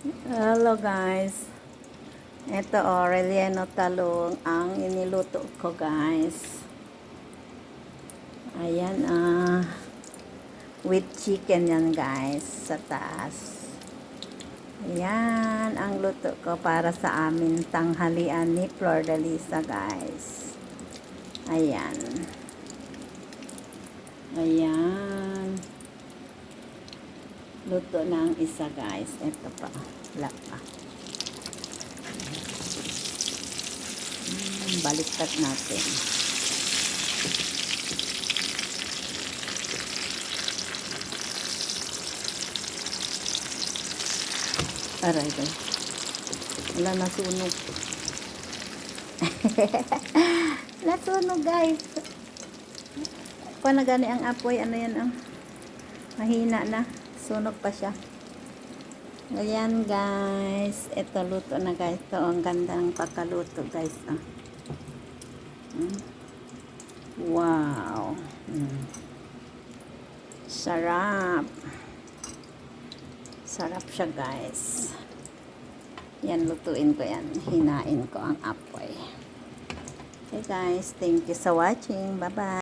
Hello guys. Ito relleno talong ang iniluto ko guys. Ayan with chicken yan guys sa taas. Ayan ang luto ko para sa amin tanghalian ni Flor de Lisa guys. Ayan. Ayan. Luto na ang isa guys. Ito pa. Wala pa. Baliktad natin. Aray guys. Wala nasunog. Nasunog guys. Kung na gani ang apoy, ano yan ang mahina na. Sunog pa siya. Ayan guys. Ito luto na guys. Ito ang ganda ng pagkaluto guys. Wow. Sarap. Sarap siya guys. Yan, lutuin ko yan. Hinain ko ang apoy. Okay guys. Thank you sa watching. Bye bye.